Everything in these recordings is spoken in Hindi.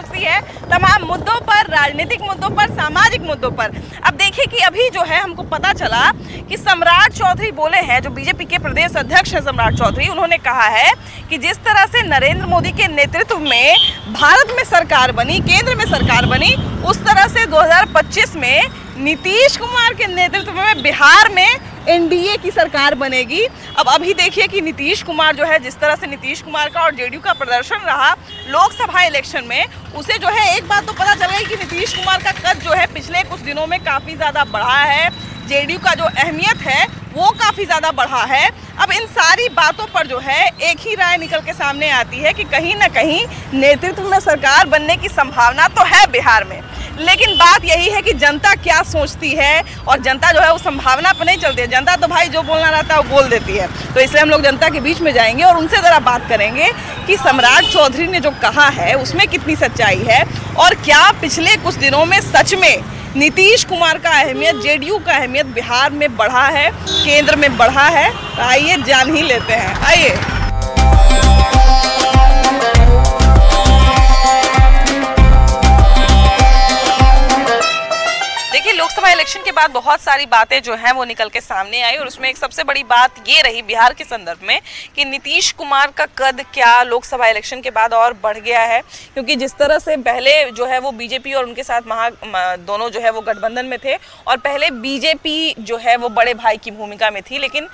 सोचती है तमाम मुद्दों पर, राजनीतिक मुद्दों पर, सामाजिक मुद्दों पर। अब देखिए कि अभी जो है हमको पता चला कि सम्राट चौधरी बोले हैं, जो बीजेपी के प्रदेश अध्यक्ष हैं सम्राट चौधरी, उन्होंने कहा है कि जिस तरह से नरेंद्र मोदी के नेतृत्व में भारत में सरकार बनी, केंद्र में सरकार बनी, उस तरह से 2025 में नीतीश कुमार के नेतृत्व में बिहार में एनडीए की सरकार बनेगी। अब अभी देखिए कि नीतीश कुमार जो है, जिस तरह से नीतीश कुमार का और जेडीयू का प्रदर्शन रहा लोकसभा इलेक्शन में, उसे जो है एक बात तो पता चल गई कि नीतीश कुमार का कद जो है पिछले कुछ दिनों में काफ़ी ज़्यादा बढ़ा है, जेडीयू का जो अहमियत है वो काफ़ी ज़्यादा बढ़ा है। अब इन सारी बातों पर जो है एक ही राय निकल के सामने आती है कि कहीं ना कहीं नेतृत्व में सरकार बनने की संभावना तो है बिहार में, लेकिन बात यही है कि जनता क्या सोचती है, और जनता जो है उस संभावना पर नहीं चलती है। जनता तो भाई जो बोलना रहता है वो बोल देती है, तो इसलिए हम लोग जनता के बीच में जाएंगे और उनसे ज़रा बात करेंगे कि सम्राट चौधरी ने जो कहा है उसमें कितनी सच्चाई है, और क्या पिछले कुछ दिनों में सच में नीतीश कुमार का अहमियत, जेडीयू का अहमियत बिहार में बढ़ा है, केंद्र में बढ़ा है। तो आइए जान ही लेते हैं, आइए। देखिए, लोकसभा इलेक्शन के बाद बहुत सारी बातें जो हैं वो निकल के सामने आई, और उसमें एक सबसे बड़ी बात ये रही बिहार के संदर्भ में कि नीतीश कुमार का कद क्या लोकसभा इलेक्शन के बाद और बढ़ गया है, क्योंकि जिस तरह से पहले जो है वो बीजेपी और उनके साथ दोनों जो है वो गठबंधन में थे, और पहले बीजेपी जो है वो बड़े भाई की भूमिका में थी, लेकिन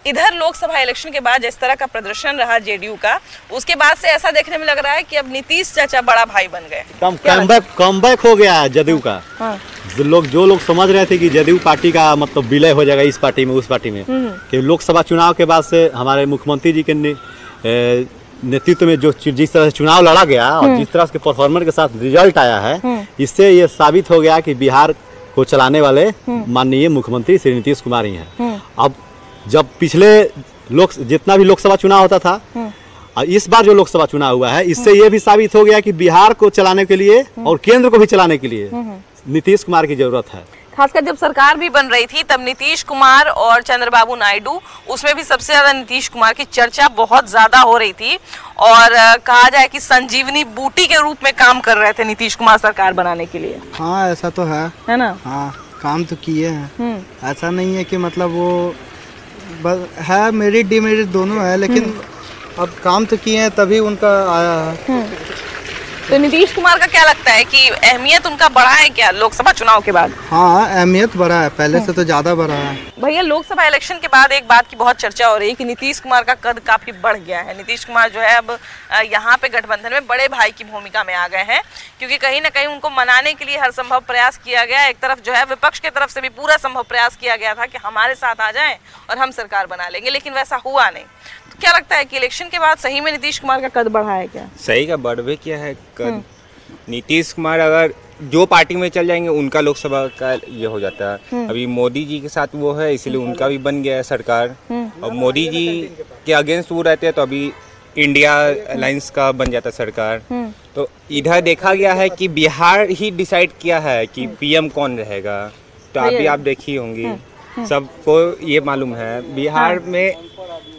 इधर लोकसभा इलेक्शन के बाद जिस तरह का प्रदर्शन रहा जेडीयू का, उसके बाद से ऐसा देखने में लग रहा है कि अब नीतीश चाचा बड़ा भाई बन गए। कमबैक हो गया है जदयू का। हाँ। जो लोग समझ रहे थे कि जदयू पार्टी का मतलब विलय हो जाएगा इस पार्टी में उस पार्टी में, कि लोकसभा चुनाव के बाद से हमारे मुख्यमंत्री जी के नेतृत्व में जो जिस तरह से चुनाव लड़ा गया और जिस तरह के परफॉर्मेंस के साथ रिजल्ट आया है, इससे ये साबित हो गया कि बिहार को चलाने वाले माननीय मुख्यमंत्री श्री नीतीश कुमार ही हैं। अब जब पिछले जितना भी लोकसभा चुनाव होता था और इस बार जो लोकसभा चुनाव हुआ है, इससे ये भी साबित हो गया कि बिहार को चलाने के लिए और केंद्र को भी चलाने के लिए नीतीश कुमार की जरूरत है। खासकर जब सरकार भी बन रही थी तब नीतीश कुमार और चंद्रबाबू नायडू, उसमें भी सबसे ज्यादा नीतीश कुमार की चर्चा बहुत ज्यादा हो रही थी, और कहा जाए कि संजीवनी बूटी के रूप में काम कर रहे थे नीतीश कुमार सरकार बनाने के लिए। हाँ, ऐसा तो है ना। हाँ, काम तो किए हैं, ऐसा नहीं है कि मतलब वो है मेरिट डिमेरिट दोनों है, लेकिन अब काम तो किए हैं तभी उनका आया है। तो नीतीश कुमार का क्या लगता है कि अहमियत उनका बढ़ा है क्या लोकसभा चुनाव के बाद? हाँ, अहमियत बढ़ा है, पहले से तो ज्यादा बढ़ा है। भैया, लोकसभा इलेक्शन के बाद एक बात की बहुत चर्चा हो रही है कि नीतीश कुमार का कद काफी बढ़ गया है। नीतीश कुमार जो है अब यहाँ पे गठबंधन में बड़े भाई की भूमिका में आ गए हैं, क्योंकि कहीं ना कहीं उनको मनाने के लिए हर संभव प्रयास किया गया। एक तरफ जो है विपक्ष की तरफ से भी पूरा संभव प्रयास किया गया था कि हमारे साथ आ जाएं और हम सरकार बना लेंगे, लेकिन वैसा हुआ नहीं। तो क्या लगता है कि इलेक्शन के बाद सही में नीतीश कुमार का कद बढ़ा है क्या? सही का बढ़ भी किया है कद। नीतीश कुमार अगर जो पार्टी में चल जाएंगे उनका लोकसभा का ये हो जाता है। अभी मोदी जी के साथ वो है, इसलिए उनका भी बन गया है सरकार, और मोदी जी के अगेंस्ट वो रहते हैं तो अभी इंडिया अलायंस का बन जाता है सरकार। तो इधर देखा गया है कि बिहार ही डिसाइड किया है कि पीएम कौन रहेगा। तो अभी आप देखी होंगी, सबको ये मालूम है बिहार में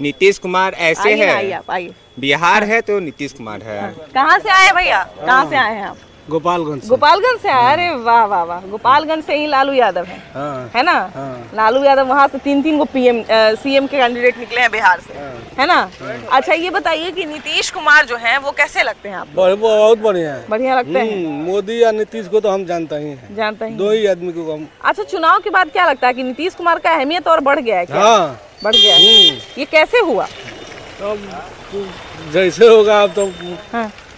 नीतीश कुमार ऐसे है। बिहार है तो नीतीश कुमार है। कहाँ से आए भैया, कहाँ से आए हैं आप? गोपालगंज। गोपालगंज से आए? अरे वाह वाह वाह, गोपालगंज से ही लालू यादव है। है ना? लालू यादव वहाँ से 3 को सीएम के कैंडिडेट निकले हैं बिहार से, है ना? अच्छा, ये बताइए कि नीतीश कुमार जो हैं वो कैसे लगते हैं आपको? बहुत बढ़िया है। बढ़िया लगते हैं। मोदी या नीतीश को तो हम जानते ही हैं। जानते हैं, दो ही आदमी को हम। अच्छा, चुनाव के बाद क्या लगता है कि नीतीश कुमार का अहमियत और बढ़ गया है क्या? बढ़ गया है। ये कैसे हुआ? जैसे होगा अब तो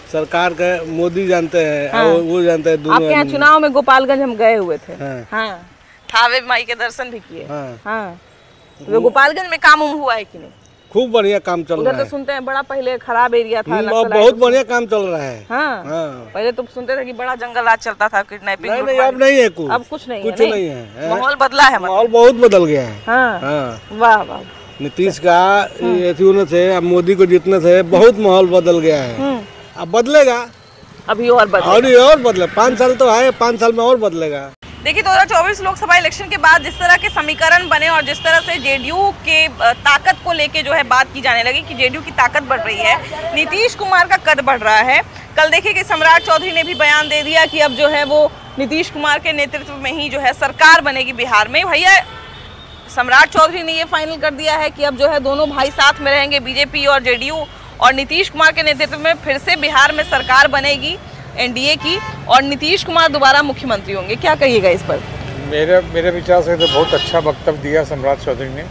सरकार का मोदी जानते हैं, वो जानते हैं। आपके यहाँ चुनाव में गोपालगंज हम गए हुए थे। हाँ, थावे माई के दर्शन भी किए। हाँ, तो गोपालगंज में काम हुआ है कि नहीं? खूब बढ़िया काम चल रहा है। उधर तो सुनते हैं बड़ा पहले खराब एरिया था, बहुत बढ़िया काम चल रहा है। हाँ, पहले तो सुनते थे कि बड़ा जंगल राज चलता था, किडनैपिंग। नहीं, अब नहीं है कुछ। अब कुछ नहीं है। माहौल बदला है, माहौल बहुत बदल गया है। वाह वाह। नीतीश का से मोदी को जीतने से बहुत माहौल बदल गया है। अब बदलेगा, अभी और बदले 5 साल तो है, 5 साल में और बदलेगा। देखिए, 2024 लोकसभा इलेक्शन के बाद जिस तरह के समीकरण बने और जिस तरह से जेडीयू के ताकत को लेके जो है बात की जाने लगी कि जेडीयू की ताकत बढ़ रही है, नीतीश कुमार का कद बढ़ रहा है, कल देखिए कि सम्राट चौधरी ने भी बयान दे दिया कि अब जो है वो नीतीश कुमार के नेतृत्व में ही जो है सरकार बनेगी बिहार में। भैया सम्राट चौधरी ने ये फाइनल कर दिया है कि अब जो है दोनों भाई साथ में रहेंगे, बीजेपी और जेडीयू, और नीतीश कुमार के नेतृत्व में फिर से बिहार में सरकार बनेगी एनडीए की, और नीतीश कुमार दोबारा मुख्यमंत्री होंगे। क्या कहिएगा इस पर? मेरे विचार से तो बहुत अच्छा वक्तव्य दिया सम्राट चौधरी ने,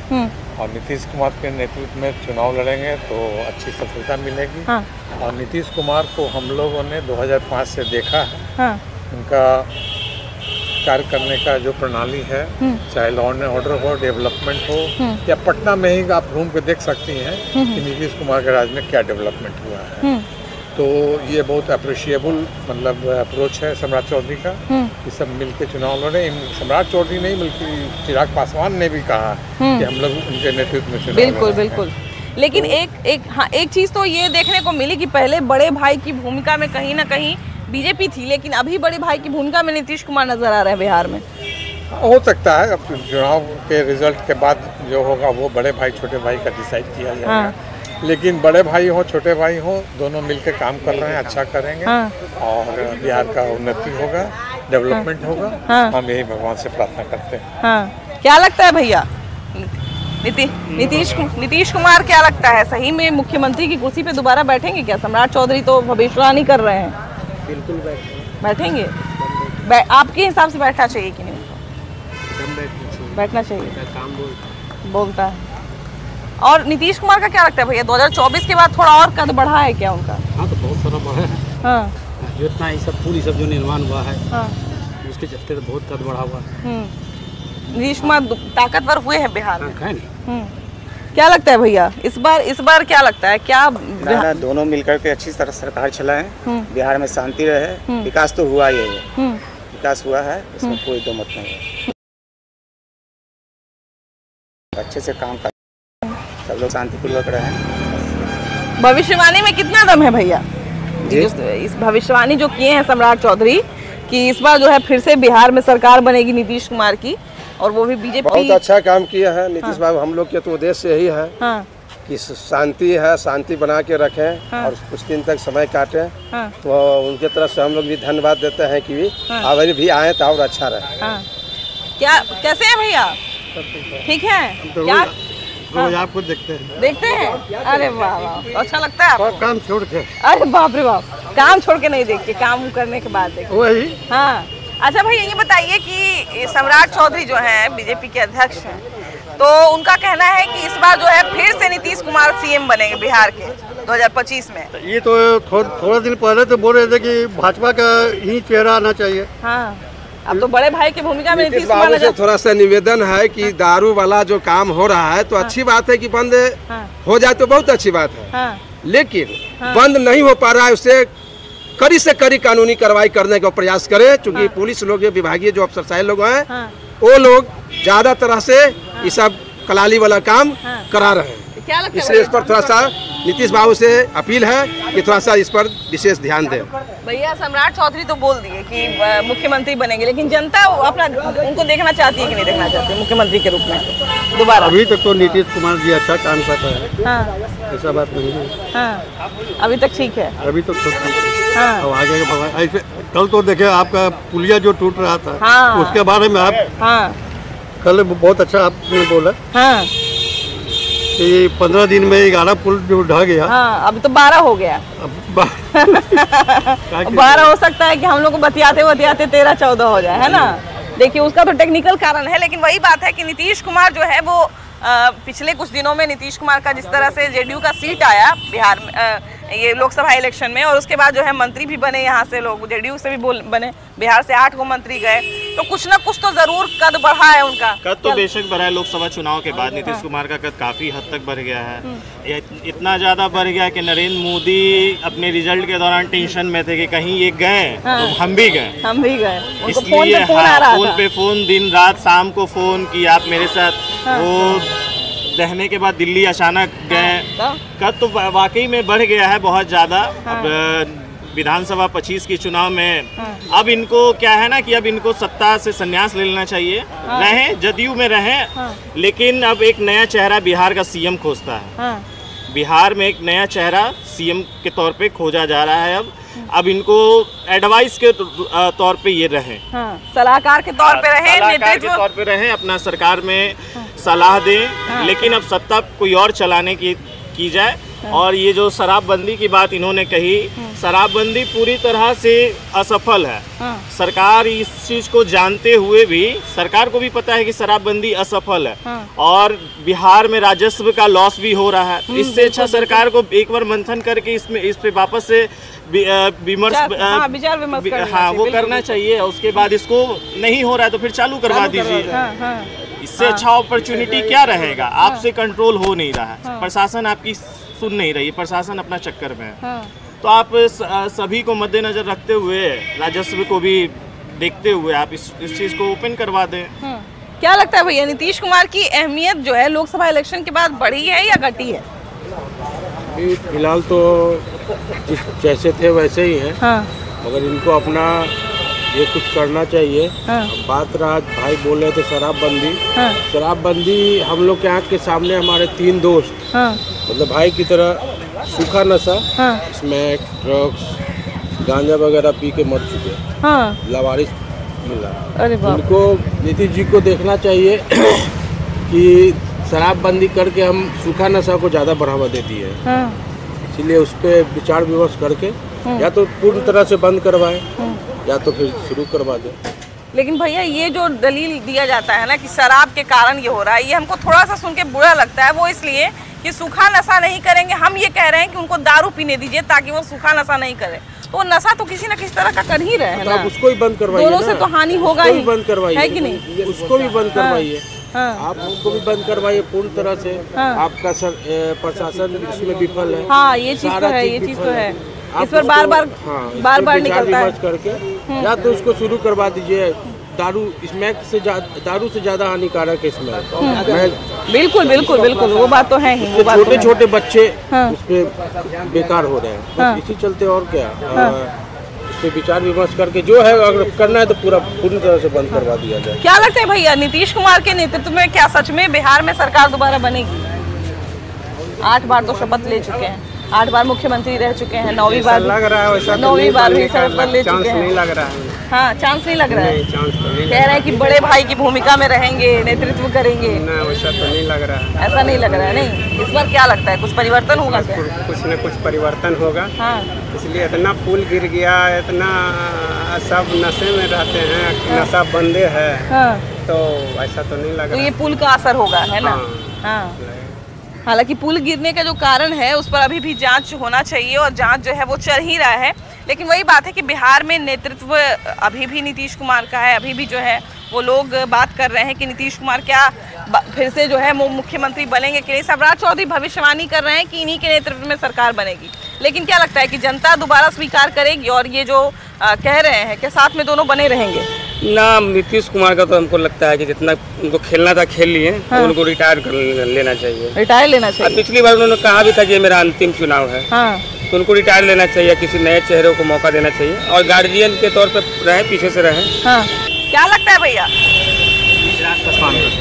और नीतीश कुमार के नेतृत्व में चुनाव लड़ेंगे तो अच्छी सफलता मिलेगी। हाँ। और नीतीश कुमार को हम लोगों ने 2005 से देखा है। हाँ। उनका कार्य करने का जो प्रणाली है, चाहे लॉ एंड ऑर्डर हो, डेवलपमेंट हो, या पटना में ही आप घूम के देख सकती हैं कि नीतीश कुमार के राज में क्या डेवलपमेंट हुआ है। तो ये बहुत अप्रिशिएबल मतलब अप्रोच है सम्राट चौधरी का, कि सब मिलके चुनाव लड़े। सम्राट चौधरी नहीं बल्कि चिराग पासवान ने भी कहा कि हम लोग उनके नेतृत्व में चुनाव बिल्कुल बिल्कुल। लेकिन तो एक चीज तो ये देखने को मिली कि पहले बड़े भाई की भूमिका में कहीं ना कहीं बीजेपी थी, लेकिन अभी बड़े भाई की भूमिका में नीतीश कुमार नजर आ रहे हैं बिहार में। हो सकता है अब चुनाव के रिजल्ट के बाद जो होगा वो बड़े भाई छोटे भाई का डिसाइड किया जाएगा। हाँ। लेकिन बड़े भाई हो छोटे भाई हो दोनों मिलकर काम कर रहे हैं, अच्छा करेंगे। हाँ। और बिहार का उन्नति होगा, डेवलपमेंट होगा। हाँ। हम यही भगवान से प्रार्थना करते हैं। हाँ। क्या लगता है भैया नीतीश कुमार, क्या लगता है सही में मुख्यमंत्री की कुर्सी पे दोबारा बैठेंगे क्या? सम्राट चौधरी तो भविष्यवाणी कर रहे हैं। बिल्कुल बैठेंगे। आपके हिसाब से बैठना चाहिए कि नहीं? बैठना चाहिए। काम बोलता है। और नीतीश कुमार का क्या लगता है भैया, 2024 के बाद थोड़ा और कद बढ़ा है क्या उनका? हाँ तो बहुत सारा बढ़ा है। हाँ। जो इतना ये सब पुल सब जो निर्माण हुआ है, हाँ। उसके चलते तो बहुत कद बढ़ा हुआ है। नीतीश कुमार ताकतवर हुए हैं बिहार में। क्या लगता है भैया इस बार क्या लगता है, क्या दोनों मिलकर के अच्छी तरह सरकार चलाएं, बिहार में शांति रहे, विकास तो हुआ ही है, विकास हुआ है, इसमें कोई दो मत नहीं है। अच्छे से काम कर, सब लोग शांतिपूर्वक रहें। भविष्यवाणी में कितना दम है भैया? इस भविष्यवाणी जो किए हैं सम्राट चौधरी कि इस बार जो है फिर से बिहार में सरकार बनेगी नीतीश कुमार की, और वो भी बीजेपी। बहुत अच्छा काम किया है नीतीश बाबू। हम लोग के तो उद्देश्य यही है कि शांति है, शांति बना के रखें और कुछ दिन तक समय काटें। तो उनके तरफ से हम लोग भी धन्यवाद देते हैं कि अगर भी आए तो और अच्छा रहे। क्या कैसे है भैया? ठीक है क्या? आपको देखते हैं। अरे वाह वाह, तो अच्छा लगता है आपको? काम छोड़ के। अरे बाप रे बाप, काम छोड़ के नहीं देखते, काम करने के बाद देखते। वही। हाँ। अच्छा भैया ये बताइए कि सम्राट चौधरी जो हैं बीजेपी के अध्यक्ष हैं, तो उनका कहना है कि इस बार जो है फिर से नीतीश कुमार सीएम बनेंगे बिहार के 2025 में। ये तो थोड़ा दिन पहले तो बोल रहे थे कि भाजपा का ही चेहरा आना चाहिए। हाँ। अब तो बड़े भाई की भूमिका में नीतीश बाबू से थोड़ा सा निवेदन है कि दारू वाला जो काम हो रहा है तो अच्छी बात है कि बंद हो जाए तो बहुत अच्छी बात है, लेकिन बंद नहीं हो पा रहा है, उससे कड़ी से कड़ी कानूनी कार्रवाई करने का प्रयास करें, क्योंकि पुलिस लोग विभागीय जो अफसरशाही लोग हैं वो लोग ज्यादा तरह से ये सब कलाली वाला काम करा रहे हैं। इसलिए इस पर थोड़ा सा नीतीश बाबू से अपील है कि थोड़ा सा इस पर विशेष ध्यान दें। भैया सम्राट चौधरी तो बोल दिए कि मुख्यमंत्री बनेंगे, लेकिन जनता अपना उनको देखना चाहती है कि नहीं देखना चाहती मुख्यमंत्री के रूप में दोबारा? अभी तक तो नीतीश कुमार जी अच्छा काम कर रहे हैं। हाँ। ऐसा बात नहीं है। हाँ। अभी तक ठीक है। अभी तक तो ठीक है। हाँ। अब आगे ऐसे कल तो देखे आपका पुलिया जो टूट रहा था। हाँ। उसके बारे में आप। हाँ। कल बहुत अच्छा आपने बोला। हाँ। कि 15 दिन में 11 पुल जो ढह गया। हाँ, अभी तो 12 हो गया। 12 हो सकता है कि हम लोग को बतियाते 13-14 हो जाए, है ना? देखिए उसका तो टेक्निकल कारण है, लेकिन वही बात है कि नीतीश कुमार जो है वो पिछले कुछ दिनों में नीतीश कुमार का जिस तरह से जेडीयू का सीट आया बिहार में ये लोकसभा इलेक्शन में, और उसके बाद जो है मंत्री भी बने, यहाँ से लोग जेडीयू से भी बने, बिहार से 8 मंत्री गए, तो कुछ ना कुछ तो जरूर कद बढ़ा है उनका। कद तो बेशक बढ़ा है। लोकसभा चुनाव के बाद नीतीश कुमार का कद काफी हद तक बढ़ गया है। इतना ज्यादा बढ़ गया कि नरेंद्र मोदी अपने रिजल्ट के दौरान टेंशन में थे कि कहीं ये गए तो हम भी गए। इसलिए फोन पे फोन दिन रात शाम को फोन किया आप मेरे साथ। वो रहने के बाद दिल्ली अचानक गए। कद तो वाकई में बढ़ गया है बहुत ज़्यादा। अब विधानसभा 25 के चुनाव में अब इनको क्या है ना कि अब इनको सत्ता से संन्यास ले लेना चाहिए। रहें जदयू में रहें, लेकिन अब एक नया चेहरा बिहार का सीएम खोजता है। बिहार में एक नया चेहरा सीएम के तौर पे खोजा जा रहा है। अब इनको एडवाइस के तौर पे ये रहे, सलाहकार के तौर पे रहे, सलाहकार के तौर पे रहे, अपना सरकार में सलाह दें, लेकिन अब सत्ता कोई और चलाने की जाए। और ये जो शराबबंदी की बात इन्होंने कही, शराबबंदी पूरी तरह से असफल है। सरकार इस चीज को जानते हुए भी, सरकार को भी पता है कि शराबबंदी असफल है और बिहार में राजस्व का लॉस भी हो रहा है। इससे अच्छा सरकार को एक बार मंथन करके इस पे वापस से विमर्श वो करना चाहिए। उसके बाद इसको नहीं हो रहा है तो फिर चालू करवा दीजिए। इससे अच्छा अपॉर्चुनिटी क्या रहेगा? आपसे कंट्रोल हो नहीं रहा है, प्रशासन आपकी सुन नहीं रही है, प्रशासन अपना चक्कर में है। तो आप सभी को मद्देनजर रखते हुए, राजस्व को भी देखते हुए आप इस चीज को ओपन करवा दें। क्या लगता है भैया, नीतीश कुमार की अहमियत जो है लोकसभा इलेक्शन के बाद बढ़ी है या घटी है? फिलहाल तो जैसे थे वैसे ही हैं, मगर इनको अपना ये कुछ करना चाहिए। बात रहा, भाई बोल रहे थे शराबबंदी, शराबबंदी हम लोग के आँख के सामने हमारे 3 दोस्त मतलब भाई की तरह सूखा नशा, स्मैक, ड्रग्स, गांजा वगैरह पी के मर चुके, लावारिस मिला। इनको नीतीश जी को देखना चाहिए कि शराबबंदी करके हम सूखा नशा को ज़्यादा बढ़ावा दे दिए हैं, इसलिए उस पर विचार विमर्श करके या तो पूर्ण तरह से बंद करवाएं या तो फिर शुरू करवा दें। लेकिन भैया ये जो दलील दिया जाता है ना कि शराब के कारण ये हो रहा है, ये हमको थोड़ा सा सुन के बुरा लगता है। वो इसलिए कि सूखा नशा नहीं करेंगे, हम ये कह रहे हैं कि उनको दारू पीने दीजिए ताकि वो सूखा नशा नहीं करे। तो नशा तो किसी न किसी तरह का कर ही रहे हैं ना, उसको भी बंद करवाइए, दोनों से तो हानि होगा ही, बंद करवाइए, है कि नहीं? उसको भी बंद करवाइए, आप उसको भी बंद करवाइए पूर्ण तरह से। आपका प्रशासन इसमें विफल है। हाँ, ये चीज तो है, ये चीज तो है। इस पर बार बार निकलता है करके, या तो उसको शुरू करवा दीजिए। दारू स्मैक से दारू से ज्यादा हानिकारक है स्मैक। बिल्कुल बिल्कुल बिल्कुल, वो बात तो है ही। छोटे छोटे बच्चे उस पे बेकार हो रहे हैं, इसी चलते और क्या, इस पे विचार विमर्श करके जो है अगर करना है तो पूरी तरह से बंद करवा दिया जाए। क्या लगता है भैया, नीतीश कुमार के नेतृत्व में क्या सच में बिहार में सरकार दोबारा बनेगी? 8 बार तो शपथ ले चुके हैं, 8 बार मुख्यमंत्री रह चुके हैं, 9वीं बार लग रहा है वैसा, 9वीं बार भी शपथ ले चुके हैं। नहीं लग रहा है। हाँ, चांस नहीं लग रहा है। कह रहे हैं कि बड़े भाई की भूमिका में रहेंगे, नेतृत्व करेंगे। ना, वैसा तो नहीं लग रहा है। ऐसा नहीं लग रहा है। नहीं, इस बार क्या लगता है, कुछ परिवर्तन होगा क्या? कुछ न कुछ परिवर्तन होगा। हाँ, इसलिए इतना पुल गिर गया, इतना सब नशे में रहते हैं, नशा बंदे है, तो ऐसा तो नहीं लग रहा। तो ये पुल का असर होगा, है ना? हाँ। हालांकि पुल गिरने का जो कारण है उस पर अभी भी जांच होना चाहिए और जांच जो है वो चल ही रहा है। लेकिन वही बात है कि बिहार में नेतृत्व अभी भी नीतीश कुमार का है। अभी भी जो है वो लोग बात कर रहे हैं कि नीतीश कुमार क्या फिर से जो है मुख्यमंत्री बनेंगे कि नहीं। सम्राट चौधरी भविष्यवाणी कर रहे हैं कि इन्हीं के नेतृत्व में सरकार बनेगी। लेकिन क्या लगता है कि जनता दोबारा स्वीकार करेगी? और ये जो कह रहे हैं कि साथ में दोनों बने रहेंगे ना, नीतीश कुमार का तो हमको लगता है कि जितना उनको खेलना था खेल लिए, तो उनको रिटायर कर लेना चाहिए। रिटायर लेना चाहिए। पिछली बार उन्होंने कहा भी था कि ये मेरा अंतिम चुनाव है, तो उनको रिटायर लेना चाहिए, किसी नए चेहरे को मौका देना चाहिए और गार्जियन के तौर पर रहे, पीछे से रहे। क्या लगता है भैया?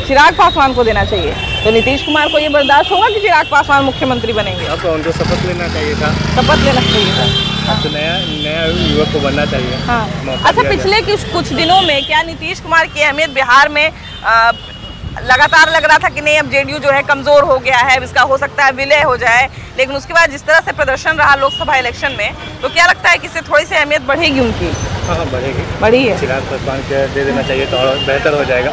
चिराग पासवान को देना चाहिए। तो नीतीश कुमार को ये बर्दाश्त होगा कि चिराग पासवान मुख्यमंत्री बनेंगे? अब उनको शपथ लेना चाहिए था। शपथ लेना चाहिए था। तो नया युवक को बनना चाहिए। अच्छा, पिछले कुछ दिनों में क्या नीतीश कुमार की अहमियत बिहार में लगातार लग रहा था कि नहीं अब जेडीयू जो है कमजोर हो गया है, इसका हो सकता है विलय हो जाए, लेकिन उसके बाद जिस तरह से प्रदर्शन रहा लोकसभा इलेक्शन में, तो क्या लगता है कि इससे थोड़ी सी अहमियत बढ़ेगी उनकी? हाँ, बढ़ेगी। बढ़ी है। चिराग पासवान के दे देना चाहिए तो और बेहतर हो जाएगा।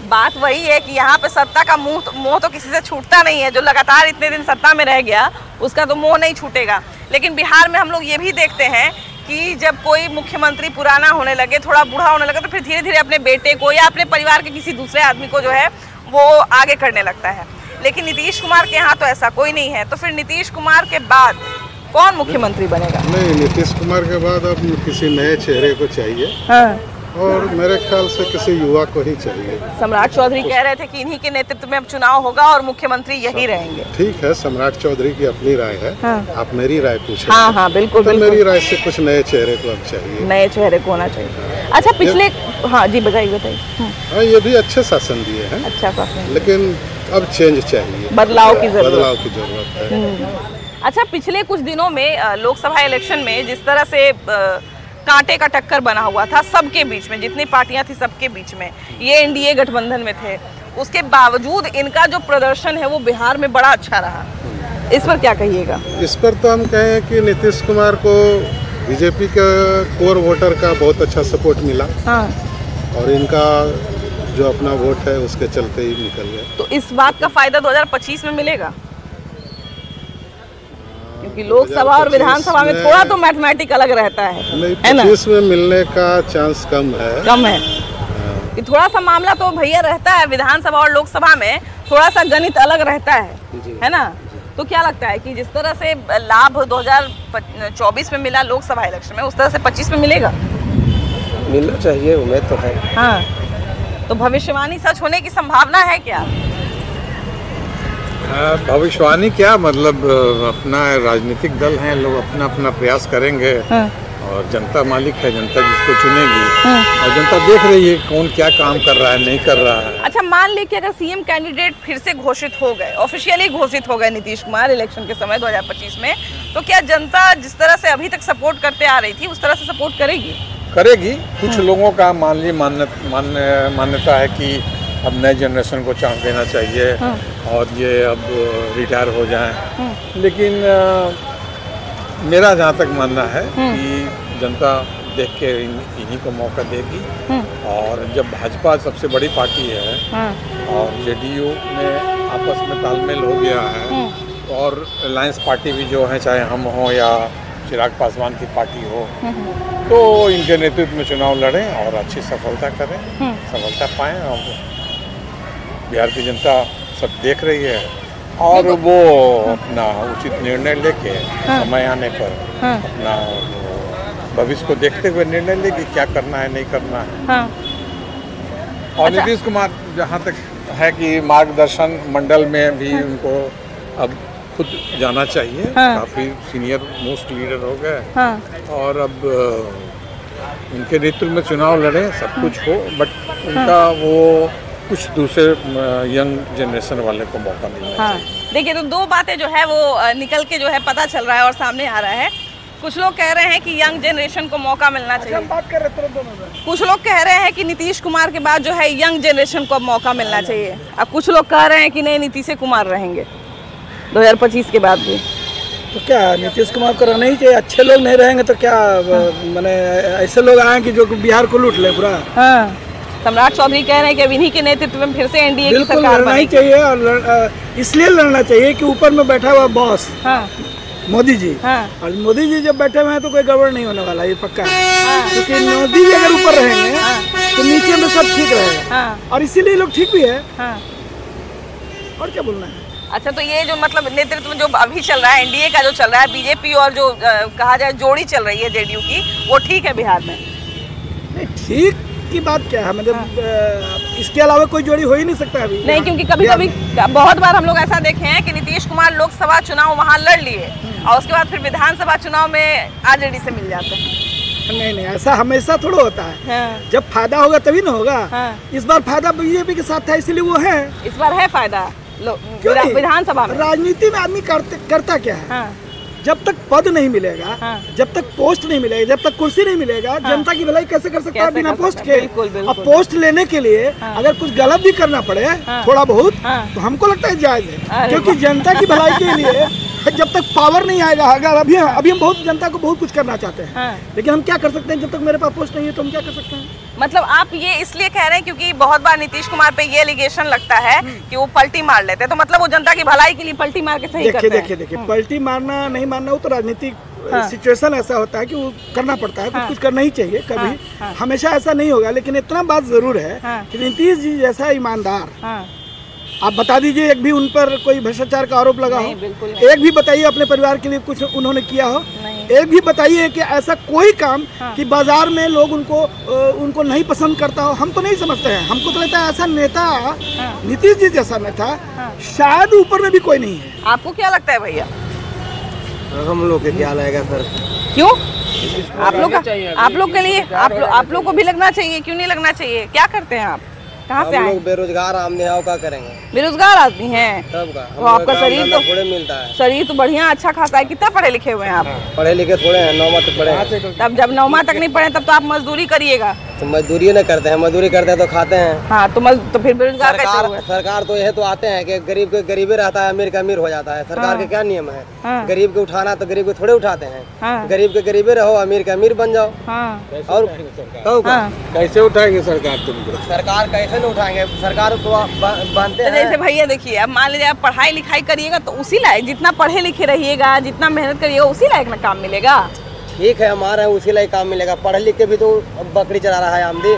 बात वही है कि यहाँ पे सत्ता का मोह तो किसी से छूटता नहीं है। जो लगातार इतने दिन सत्ता में रह गया उसका तो मोह नहीं छूटेगा। लेकिन बिहार में हम लोग ये भी देखते हैं कि जब कोई मुख्यमंत्री पुराना होने लगे, थोड़ा बूढ़ा होने लगे, तो फिर धीरे धीरे अपने बेटे को या अपने परिवार के किसी दूसरे आदमी को जो है वो आगे करने लगता है। लेकिन नीतीश कुमार के यहाँ तो ऐसा कोई नहीं है। तो फिर नीतीश कुमार के बाद कौन मुख्यमंत्री बनेगा? नहीं, नीतीश कुमार के बाद अब किसी नए चेहरे को चाहिए। और मेरे ख्याल से किसी युवा को ही चाहिए। सम्राट चौधरी कह रहे थे कि इन्हीं के नेतृत्व में अब चुनाव होगा और मुख्यमंत्री यही रहेंगे। ठीक है, सम्राट चौधरी की अपनी राय है। आप मेरी राय पूछे। हाँ, बिल्कुल तो मेरी राय से कुछ नए चेहरे को अब चाहिए। नए चेहरे को होना चाहिए। अच्छा पिछले हाँ जी बताइए। हाँ ये भी अच्छे शासन दिए हैं, अच्छा शासन, लेकिन अब चेंज चाहिए, बदलाव की जरूरत है। अच्छा पिछले कुछ दिनों में लोकसभा इलेक्शन में जिस तरह से कांटे का टक्कर बना हुआ था सबके बीच में, जितनी पार्टियां थी सबके बीच में, ये एनडीए गठबंधन में थे, उसके बावजूद इनका जो प्रदर्शन है वो बिहार में बड़ा अच्छा रहा। इस पर क्या कहिएगा? इस पर तो हम कहें कि नीतीश कुमार को बीजेपी के कोर वोटर का बहुत अच्छा सपोर्ट मिला। हाँ। और इनका जो अपना वोट है उसके चलते ही निकल गया। तो इस बात का फायदा 2025 में मिलेगा? क्योंकि लोकसभा और विधानसभा में थोड़ा तो मैथमेटिक अलग रहता है। नहीं, 25 में मिलने का चांस कम है। कि थोड़ा सा मामला तो भैया रहता है, विधानसभा और लोकसभा में थोड़ा सा गणित अलग रहता है ना? तो क्या लगता है कि जिस तरह से लाभ 2024 में मिला लोकसभा इलेक्शन में, उस तरह से 25 में मिलेगा? मिलना चाहिए, उम्मीद तो है। हाँ, तो भविष्यवाणी सच होने की संभावना है क्या? भविष्यवाणी क्या, मतलब अपना राजनीतिक दल हैं, लोग अपना अपना प्रयास करेंगे। हाँ। और जनता मालिक है, जनता जिसको चुनेगी। हाँ। और जनता देख रही है कौन क्या काम कर रहा है, नहीं कर रहा है। अच्छा मान ली कि अगर सीएम कैंडिडेट फिर से घोषित हो गए, ऑफिशियली घोषित हो गए नीतीश कुमार इलेक्शन के समय 2025 में, तो क्या जनता जिस तरह से अभी तक सपोर्ट करते आ रही थी उस तरह से सपोर्ट करेगी? करेगी। कुछ लोगों का मान ली मान्यता है कि अब नए जनरेशन को चांस देना चाहिए। हाँ। और ये अब रिटायर हो जाएं। हाँ। लेकिन मेरा जहाँ तक मानना है कि जनता देख के इन्हीं को मौका देगी। और जब भाजपा सबसे बड़ी पार्टी है और जेडीयू में आपस में तालमेल हो गया है, और अलायंस पार्टी भी जो है, चाहे हम हो या चिराग पासवान की पार्टी हो, तो इनके नेतृत्व में चुनाव लड़ें और अच्छी सफलता करें, सफलता पाएं। और बिहार की जनता सब देख रही है और वो अपना उचित निर्णय लेके समय आने पर अपना भविष्य को देखते हुए निर्णय लेगी क्या करना है, नहीं करना है। और अच्छा। नीतीश कुमार जहाँ तक है कि मार्गदर्शन मंडल में भी उनको अब खुद जाना चाहिए। काफ़ी सीनियर मोस्ट लीडर हो गए। और अब उनके नेतृत्व में चुनाव लड़ें, सब कुछ हो, बट उनका वो कुछ दूसरे यंग जनरेशन वाले को मौका मिलना चाहिए। देखिए तो दो बातें जो है वो निकल के जो है पता चल रहा है और सामने आ रहा है। कुछ लोग कह रहे हैं कि यंग जनरेशन को मौका मिलना चाहिए। हम बात कर रहे थे। कुछ लोग कह रहे हैं कि नीतीश कुमार के बाद जो है यंग जनरेशन को मौका मिलना चाहिए। अब कुछ लोग कह रहे हैं कि नहीं, नीतीश कुमार रहेंगे 2025 के बाद भी। तो क्या नीतीश कुमार को रहना ही चाहिए? अच्छे लोग नहीं रहेंगे तो क्या मैंने ऐसे लोग आए कि जो बिहार को लूट ले पूरा। हाँ। सम्राट चौधरी कह रहे हैं कि अब इन्हीं के नेतृत्व में फिर से एनडीए की सरकार लड़ना ही चाहिए। और इसलिए लड़ना चाहिए कि ऊपर में बैठा हुआ बॉस मोदी जी। और मोदी जी जब बैठे हुए हैं तो कोई गड़बड़ नहीं होने वाला, ये पक्का है। क्योंकि मोदी जी अगर ऊपर रहेंगे तो नीचे में सब ठीक रहेगा। और इसीलिए लोग ठीक भी है। और क्या बोलना है? अच्छा तो ये जो मतलब नेतृत्व जो अभी चल रहा है, एनडीए का जो चल रहा है, बीजेपी और जो कहा जाए जोड़ी चल रही है जेडीयू की, वो ठीक है बिहार में? नहीं, ठीक की बात क्या है, मतलब इसके अलावा कोई जोड़ी हो ही नहीं सकता अभी। नहीं, क्योंकि कभी कभी बहुत बार हम लोग ऐसा देखे हैं कि नीतीश कुमार लोकसभा चुनाव वहाँ लड़ लिए और उसके बाद फिर विधानसभा चुनाव में आरजेडी से मिल जाते हैं। नहीं, ऐसा हमेशा थोड़ा होता है। जब फायदा होगा तभी ना होगा। इस बार फायदा बीजेपी के साथ था, इसलिए वो है। इस बार है फायदा विधानसभा में। राजनीति में आदमी करता क्या है, जब तक पद नहीं मिलेगा, जब तक पोस्ट नहीं मिलेगा, जब तक कुर्सी नहीं मिलेगा, जनता की भलाई कैसे कर सकता है बिना पोस्ट के? अब पोस्ट लेने के लिए अगर कुछ गलत भी करना पड़े थोड़ा बहुत, तो हमको लगता है जायज है। क्योंकि जनता की भलाई के लिए जब तक पावर नहीं आएगा, अगर अभी हम बहुत जनता को बहुत कुछ करना चाहते हैं, लेकिन हम क्या कर सकते हैं? जब तक मेरे पास पोस्ट नहीं है तो हम क्या कर सकते हैं? मतलब आप ये इसलिए कह रहे हैं क्योंकि बहुत बार नीतीश कुमार पे ये एलिगेशन लगता है कि वो पलटी मार लेते हैं, तो मतलब वो जनता की भलाई के लिए पलटी मार के सही करते हैं। देखिए, पलटी मारना नहीं मारना वो तो राजनीतिक सिचुएशन ऐसा होता है कि वो करना पड़ता है। कुछ करना ही चाहिए कभी। हमेशा ऐसा नहीं होगा, लेकिन इतना बात जरूर है कि नीतीश जी जैसा ईमानदार, आप बता दीजिए एक भी उन पर कोई भ्रष्टाचार का आरोप लगा हो? एक भी बताइए अपने परिवार के लिए कुछ उन्होंने किया हो? एक भी बताइए कि ऐसा कोई काम कि बाजार में लोग उनको नहीं पसंद करता हो? हम तो नहीं समझते हैं। हमको तो लगता है ऐसा नेता नीतीश जी जैसा नेता शायद ऊपर में भी कोई नहीं है। आपको क्या लगता है भैया? हम लोग के क्या लगेगा सर? क्यों? आप लोग के लिए आप लोग को भी लगना चाहिए, क्यों नहीं लगना चाहिए? क्या करते हैं आप, कहाँ से आए? बेरोजगार आदमी है, क्या करेंगे? बेरोजगार आदमी हैं। तब का तो आपका शरीर तो थोड़े मिलता है, शरीर तो बढ़िया अच्छा खासा है। कितना पढ़े लिखे हुए हैं आप? पढ़े लिखे थोड़े हैं, 9वीं तक पढ़े हैं। तब जब 9वीं तक नहीं पढ़े तब तो आप मजदूरी करिएगा। तो मजदूरी नहीं करते हैं, मजदूरी करते हैं तो खाते हैं। हाँ तो फिर बेरोजगार कैसे हुए? सरकार तो यह तो आते हैं कि गरीब के गरीबी रहता है, अमीर का अमीर हो जाता है। सरकार के क्या नियम है? गरीब को उठाना तो गरीब को थोड़े उठाते हैं। गरीब के गरीबी रहो, अमीर के अमीर बन जाओ। और कैसे उठाएंगे सरकार तुमको? सरकार कैसे नहीं उठाएंगे? सरकार को बनते हैं। जैसे भैया देखिए, अब मान लीजिए आप पढ़ाई लिखाई करिएगा तो उसी लायक, जितना पढ़े लिखे रहिएगा, जितना मेहनत करिएगा उसी लायक ना काम मिलेगा। ठीक है, हमारा उसी लायक काम मिलेगा। पढ़ लिख के भी तो बकरी चरा रहा है आमदी।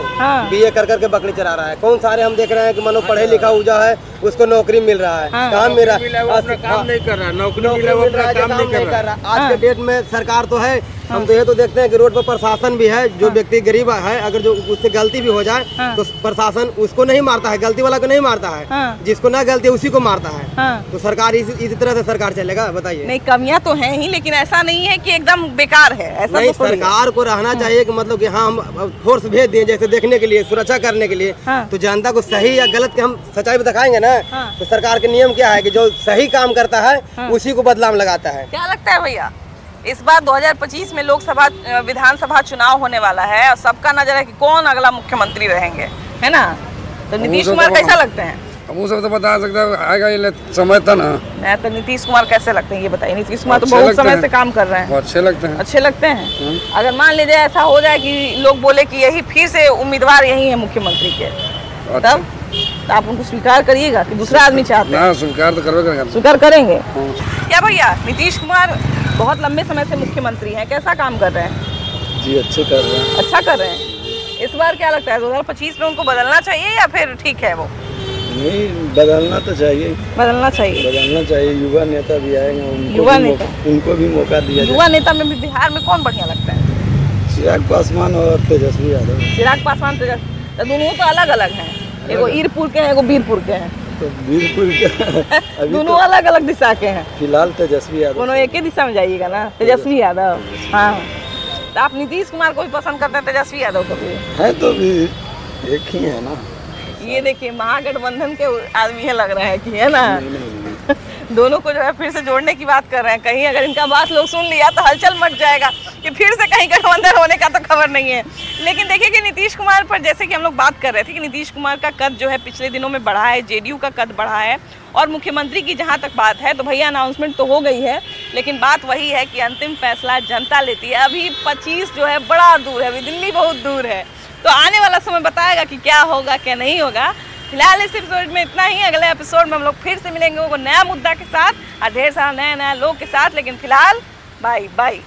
बीए कर करके बकरी चरा रहा है। कौन सारे हम देख रहे हैं कि मानो पढ़े लिखा हुआ है, उसको नौकरी मिल रहा है, काम मिल रहा है, काम नहीं कर रहा, नौकरी मिला वो अपना काम नहीं कर रहा। आज के डेट में सरकार तो है, हम तो ये तो देखते हैं कि रोड पर प्रशासन भी है। जो व्यक्ति गरीब है, अगर जो उससे गलती भी हो जाए तो प्रशासन उसको नहीं मारता है, गलती वाला को नहीं मारता है। जिसको ना गलती उसी को मारता है। तो सरकार इसी तरह से सरकार चलेगा? बताइए। नहीं, कमियां तो हैं ही, लेकिन ऐसा नहीं है कि एकदम बेकार है। ऐसा नहीं, सरकार को रहना चाहिए कि मतलब कि हाँ हम फोर्स भेज दिए जैसे देखने के लिए, सुरक्षा करने के लिए। तो जनता को सही या गलत के हम सच्चाई दिखाएंगे ना। तो सरकार के नियम क्या है कि जो सही काम करता है उसी को बदलाव लगाता है। क्या लगता है भैया, इस बार 2025 में लोकसभा विधानसभा चुनाव होने वाला है और सबका नजर है कि कौन अगला मुख्यमंत्री रहेंगे, है ना? तो नीतीश कुमार कैसा लगते हैं? हम सब तो बता सकते हैं, आएगा ये समय था ना। तो नीतीश कुमार कैसे लगते हैं ये बताइए? नीतीश कुमार तो बहुत समय से काम कर रहे हैं। अच्छे लगते हैं। अच्छे लगते हैं। अगर मान लीजिए ऐसा हो जाए कि लोग बोले कि यही फिर से उम्मीदवार यही है मुख्यमंत्री के, तब आप उनको स्वीकार करिएगा कि दूसरा आदमी चाहते हैं? स्वीकार तो करेंगे। स्वीकार करेंगे। क्या भैया, नीतीश कुमार बहुत लंबे समय से मुख्यमंत्री हैं, कैसा काम कर रहे हैं? जी अच्छे कर रहे हैं। अच्छा कर रहे हैं। इस बार क्या लगता है 2025 में उनको बदलना चाहिए या फिर ठीक है वो? नहीं, बदलना तो चाहिए। बदलना चाहिए। बदलना चाहिए। युवा नेता भी आएंगे, युवा नेता, उनको भी मौका दिया जाए। युवा नेता में भी बिहार में कौन बढ़िया लगता है? चिराग पासवान और तेजस्वी यादव। चिराग पासवान, तेजस्वी, तो दोनों तो अलग अलग हैं। एगो ईरपुर के हैं, एगो बीरपुर के हैं। तो बीरपुर के दोनों अलग अलग दिशा के हैं। फिलहाल तेजस्वी यादव। दोनों एक ही दिशा में जाइएगा ना, तेजस्वी यादव। हाँ, तो आप नीतीश कुमार को भी पसंद करते हैं, तेजस्वी यादव को भी? है तो भी एक ही है ना। ये देखिए, महागठबंधन के आदमी है लग रहा है कि, है ना? दोनों को जो है फिर से जोड़ने की बात कर रहे हैं। कहीं अगर इनका बात लोग सुन लिया तो हलचल मच जाएगा कि फिर से कहीं गठबंधन होने का तो खबर नहीं है। लेकिन देखिए कि नीतीश कुमार पर जैसे कि हम लोग बात कर रहे थे कि नीतीश कुमार का कद जो है पिछले दिनों में बढ़ा है, जेडीयू का कद बढ़ा है। और मुख्यमंत्री की जहाँ तक बात है तो भैया अनाउंसमेंट तो हो गई है, लेकिन बात वही है कि अंतिम फैसला जनता लेती है। अभी 25 जो है बड़ा दूर है, अभी दिल्ली बहुत दूर है। तो आने वाला समय बताएगा कि क्या होगा क्या नहीं होगा। फिलहाल इस एपिसोड में इतना ही। अगले एपिसोड में हम लोग फिर से मिलेंगे वो नया मुद्दा के साथ और ढेर सारा नया नया लोग के साथ। लेकिन फिलहाल बाय बाय।